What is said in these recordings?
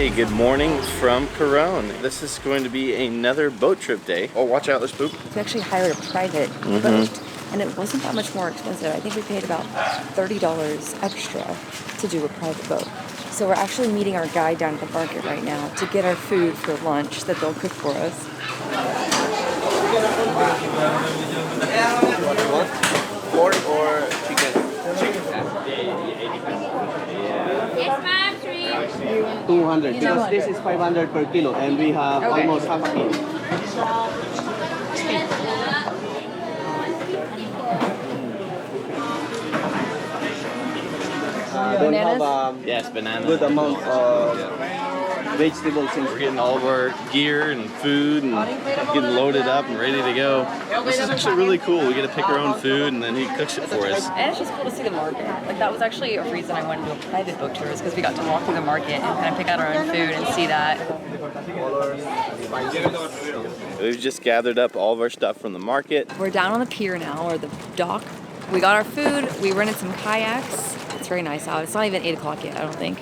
Hey, good morning from Coron. This is going to be another boat trip day. Oh, watch out, there's poop. We actually hired a private boat, and it wasn't that much more expensive. I think we paid about $30 extra to do a private boat. So we're actually meeting our guide down at the market right now to get our food for lunch that they'll cook for us. Pork or chicken? Yes, ma'am. 200 because this is 500 per kilo and we have almost half a kilo. Don't have Yes, banana. good amount of vegetables. We're getting all of our gear and food and getting loaded up and ready to go. This is actually really cool. We get to pick our own food and then he cooks it for us. And it's just cool to see the market. Like, that was actually a reason I wanted to do a private boat tour, is because we got to walk through the market and kind of pick out our own food and see that. We've just gathered up all of our stuff from the market. We're down on the pier now, or the dock. We got our food, we rented some kayaks. It's very nice out. It's not even 8 o'clock yet, I don't think.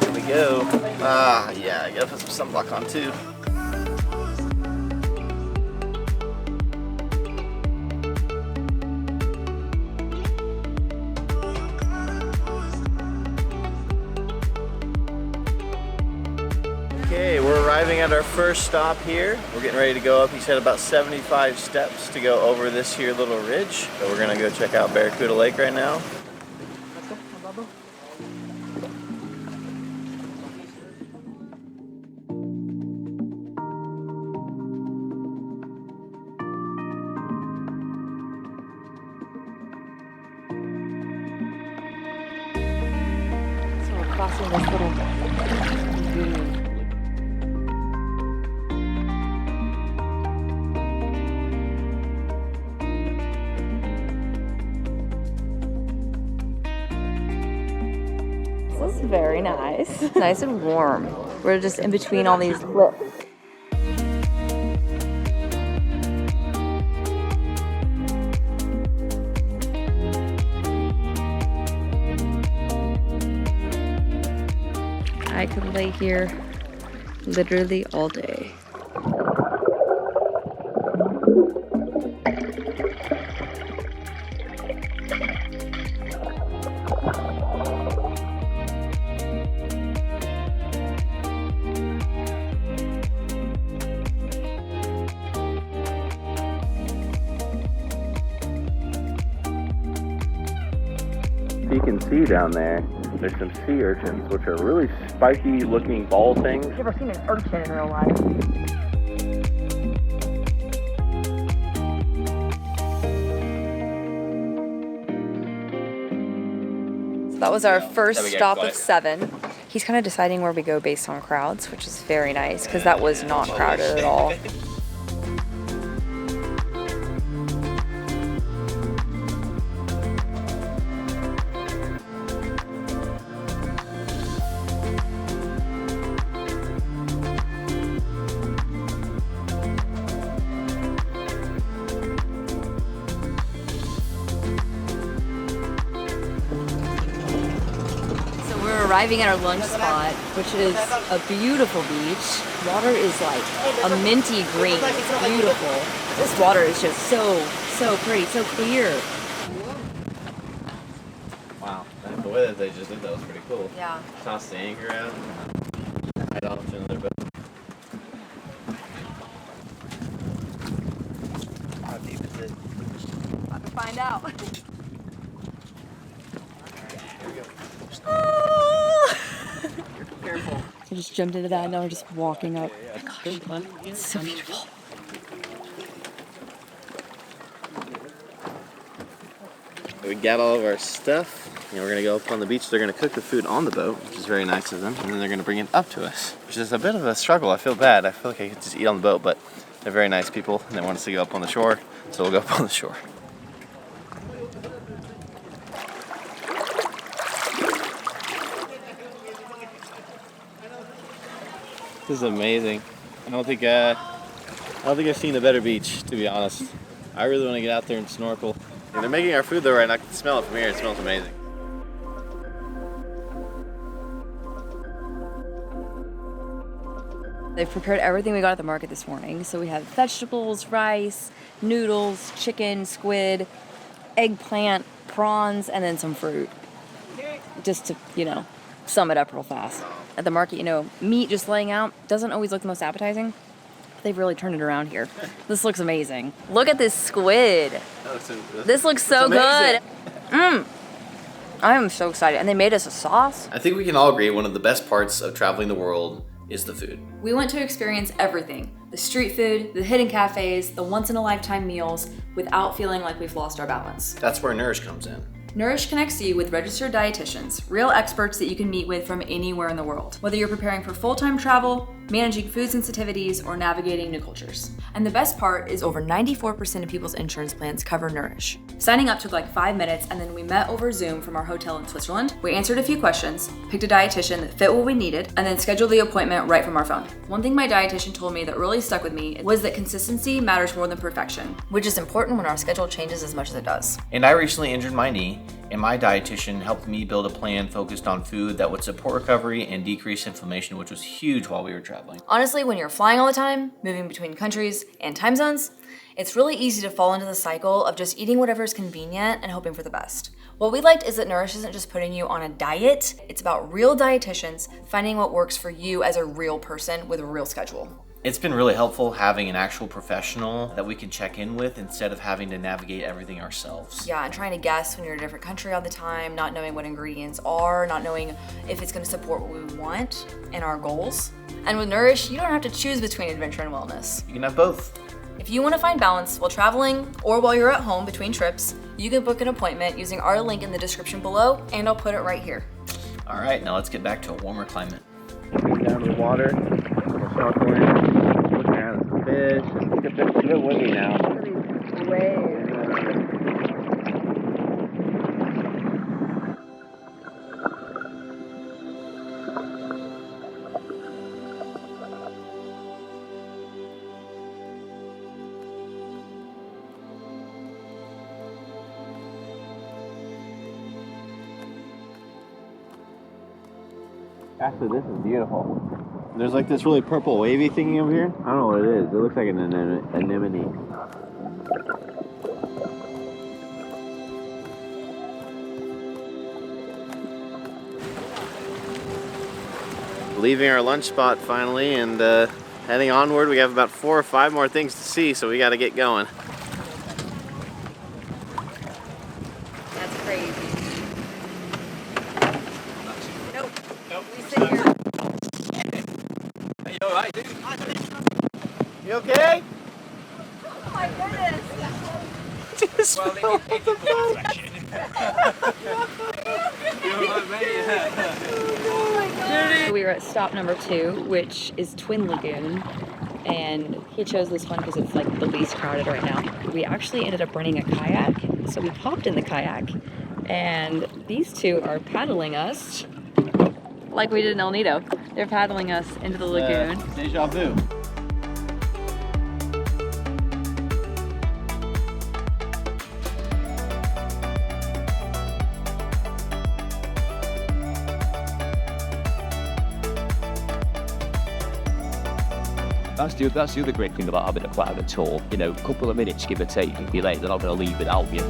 Here we go. Yeah, I gotta put some sunblock on too. Okay, we're arriving at our first stop here. We're getting ready to go up. He said about 75 steps to go over this here little ridge. So we're gonna go check out Barracuda Lake right now. So we're crossing this little lagoon. This is very nice. Nice and warm. We're just in between all these cliffs. I could lay here literally all day. You can see down there, there's some sea urchins, which are really spiky looking ball things. I've never seen an urchin in real life. So that was our first stop of 7. He's kind of deciding where we go based on crowds, which is very nice because that was not crowded at all. Arriving at our lunch spot, which is a beautiful beach. Water is like a minty green. It's beautiful. This water is just so pretty, so clear. Wow, the way that they just did that was pretty cool. Yeah. Toss the anchor out. Head off to another boat. How deep is it? About to find out. Here we go. Careful. I just jumped into that and now we're just walking up. Oh my gosh, it's so beautiful. We got all of our stuff. We're gonna go up on the beach. They're gonna cook the food on the boat, which is very nice of them, and then they're gonna bring it up to us, which is a bit of a struggle. I feel bad. I feel like I could just eat on the boat, but they're very nice people and they want us to go up on the shore, so we'll go up on the shore. This is amazing. I don't think I've seen a better beach, to be honest. I really want to get out there and snorkel. And they're making our food though right now. I can smell it from here. It smells amazing. They've prepared everything we got at the market this morning. So we have vegetables, rice, noodles, chicken, squid, eggplant, prawns, and then some fruit. Just to, sum it up real fast. At the market, meat just laying out doesn't always look the most appetizing. They've really turned it around here. This looks amazing. Look at this squid. This looks so good. I am so excited. And they made us a sauce. I think we can all agree one of the best parts of traveling the world is the food. We went to experience everything. The street food, the hidden cafes, the once-in-a-lifetime meals, without feeling like we've lost our balance. That's where Nourish comes in. Nourish connects you with registered dietitians, real experts that you can meet with from anywhere in the world, whether you're preparing for full-time travel, managing food sensitivities, or navigating new cultures. And the best part is over 94% of people's insurance plans cover Nourish. Signing up took like 5 minutes, and then we met over Zoom from our hotel in Switzerland. We answered a few questions, picked a dietitian that fit what we needed, and then scheduled the appointment right from our phone. One thing my dietitian told me that really stuck with me was that consistency matters more than perfection, which is important when our schedule changes as much as it does. And I recently injured my knee, and my dietitian helped me build a plan focused on food that would support recovery and decrease inflammation, which was huge while we were traveling. Honestly, when you're flying all the time, moving between countries and time zones, it's really easy to fall into the cycle of just eating whatever is convenient and hoping for the best. What we liked is that Nourish isn't just putting you on a diet, it's about real dietitians finding what works for you as a real person with a real schedule. It's been really helpful having an actual professional that we can check in with instead of having to navigate everything ourselves. Yeah, and trying to guess when you're in a different country all the time, not knowing what ingredients are, not knowing if it's going to support what we want and our goals. And with Nourish, you don't have to choose between adventure and wellness. You can have both. If you want to find balance while traveling or while you're at home between trips, you can book an appointment using our link in the description below, and I'll put it right here. All right, now let's get back to a warmer climate. Down to the water, we're snorkeling, looking at some fish, and it's a bit windy now. Actually, this is beautiful. There's like this really purple wavy thingy over here. I don't know what it is. It looks like an anemone. Leaving our lunch spot finally and heading onward. We have about 4 or 5 more things to see, so we got to get going. That's crazy. Nope. We sit here. Are you alright, dude? You okay? Oh my goodness. Just Well, fell off the boat. We were at stop number 2, which is Twin Lagoon, and he chose this one because it's like the least crowded right now. We actually ended up renting a kayak, so we hopped in the kayak, and these two are paddling us like we did in El Nido. They're paddling us into the lagoon. Deja vu. That's the other great thing about having a private tour. You know, a couple of minutes, give or take, if you're late, they're not going to leave without you.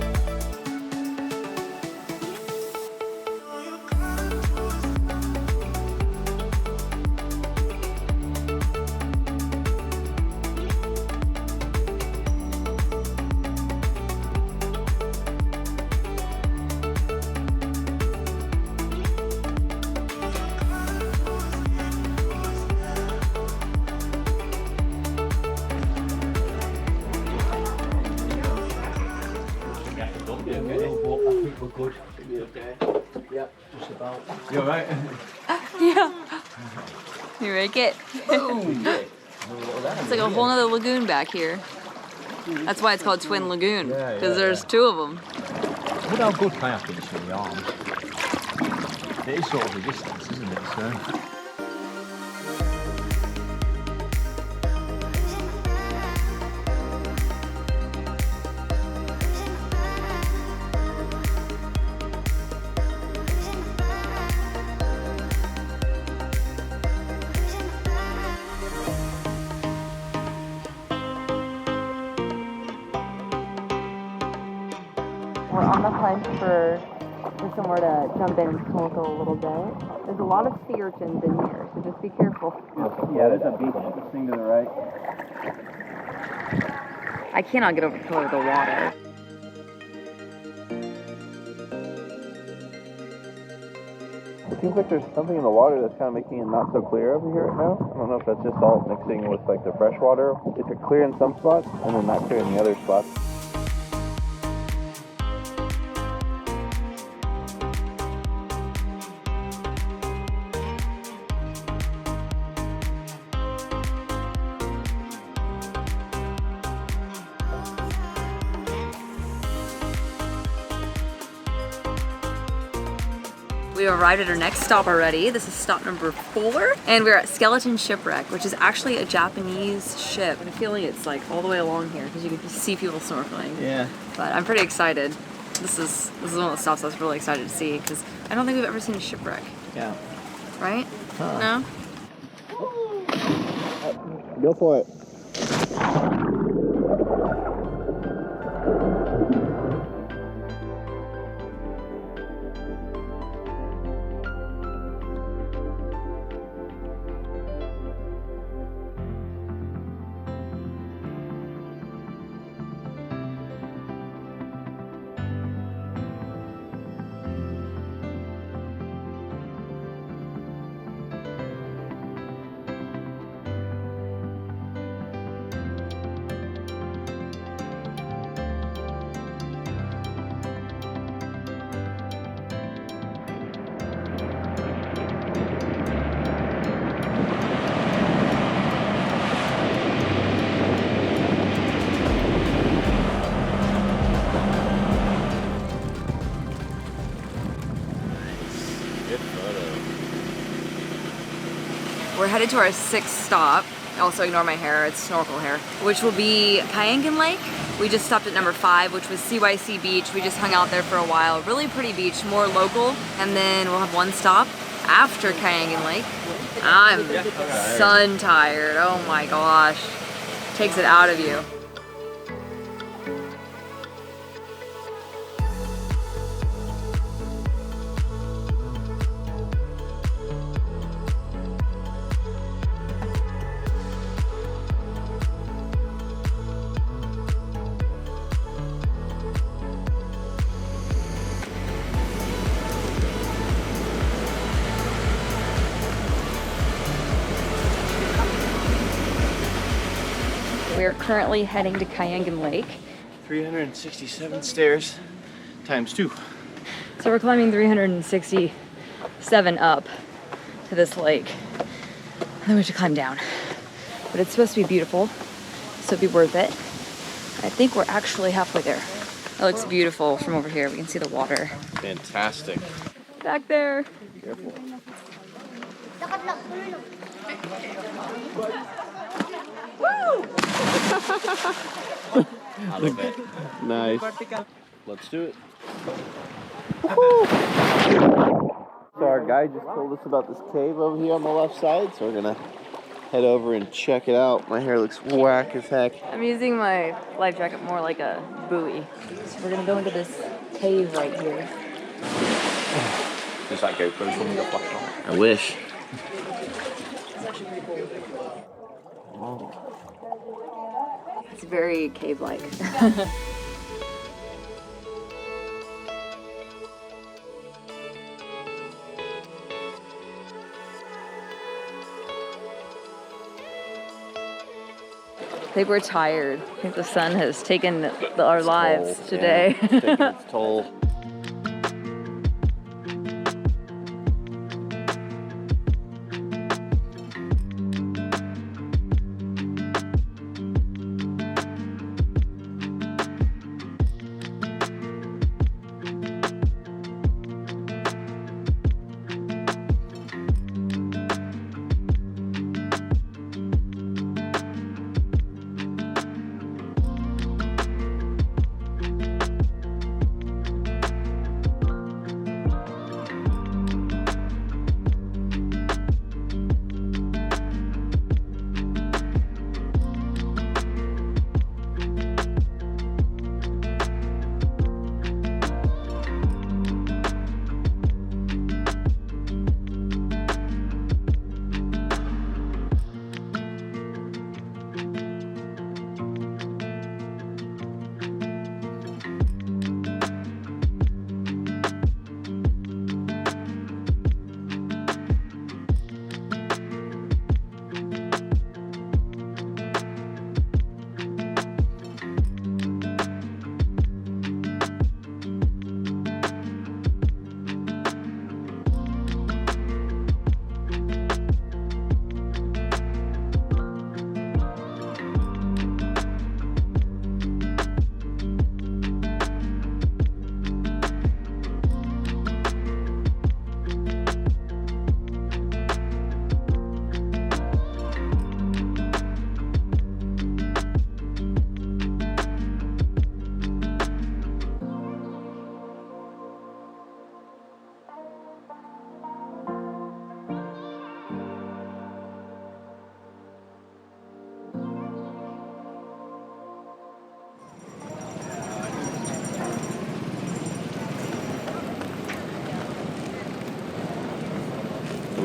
We're good. Should be okay. Yeah, just about. You alright? Yeah. You make it? It's like a whole nother lagoon back here. That's why it's called Twin Lagoon, because there's 2 of them. Look how good kayaking is for the arms. It is sort of a distance, isn't it? So. We're on the hunt for somewhere to jump in and snorkel a little bit. There's a lot of sea urchins in here, so just be careful. Yeah, there's a beach this thing to the right. I cannot get over the color of the water. It seems like there's something in the water that's kind of making it not so clear over here right now. I don't know if that's just all mixing with like the fresh water. It's clear in some spots and then not clear in the other spots. We arrived at our next stop already. This is stop number 4, and we're at Skeleton Shipwreck, which is actually a Japanese ship. I have a feeling it's like all the way along here because you can just see people snorkeling. Yeah. But I'm pretty excited. This is one of the stops I was really excited to see because I don't think we've ever seen a shipwreck. Yeah. Right? No? Go for it. We're headed to our 6th stop. Also ignore my hair, it's snorkel hair. Which will be Kayangan Lake. We just stopped at number 5, which was CYC Beach. We just hung out there for a while. Really pretty beach, more local. And then we'll have one stop after Kayangan Lake. I'm sun tired, oh my gosh. Takes it out of you. We're currently heading to Kayangan Lake. 367 stairs times 2. So we're climbing 367 up to this lake. And then we have to climb down. But it's supposed to be beautiful, so it'd be worth it. I think we're actually halfway there. It looks beautiful from over here. We can see the water. Fantastic. Back there. Careful. Woo! I love it. Nice. Let's do it. So our guide just told us about this cave over here on the left side, so we're gonna head over and check it out. My hair looks whack as heck. I'm using my life jacket more like a buoy. So we're gonna go into this cave right here. Just like GoPro from the flash on. I wish. It's actually pretty cool. It's very cave-like. I think we're tired. I think the sun has taken our lives today. Yeah, it's taking its toll.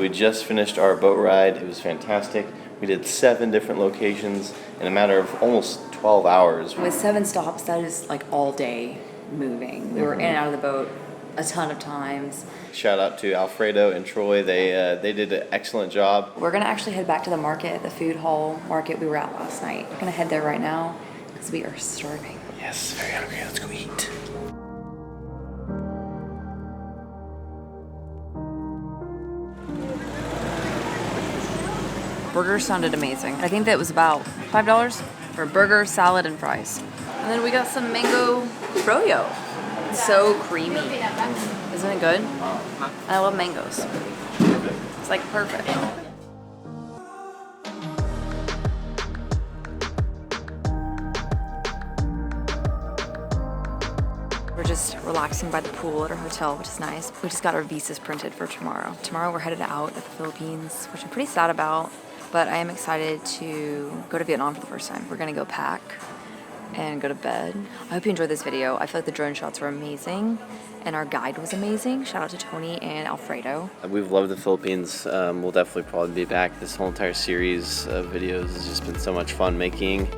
we just finished our boat ride. It was fantastic. We did 7 different locations in a matter of almost 12 hours. With 7 stops, that is like all day moving. We were in and out of the boat a ton of times. Shout out to Alfredo and Troy. They did an excellent job. We're gonna actually head back to the market, the food hall market we were at last night. We're gonna head there right now because we are starving. Yes, very hungry. Let's go eat. Burger sounded amazing. I think that was about $5 for a burger, salad, and fries. And then we got some mango froyo. It's so creamy. Isn't it good? I love mangoes. It's like perfect. We're just relaxing by the pool at our hotel, which is nice. We just got our visas printed for tomorrow. Tomorrow we're headed out to the Philippines, which I'm pretty sad about, but I am excited to go to Vietnam for the first time. We're gonna go pack and go to bed. I hope you enjoyed this video. I feel like the drone shots were amazing and our guide was amazing. Shout out to Tony and Alfredo. We've loved the Philippines. We'll definitely probably be back. This whole entire series of videos has just been so much fun making.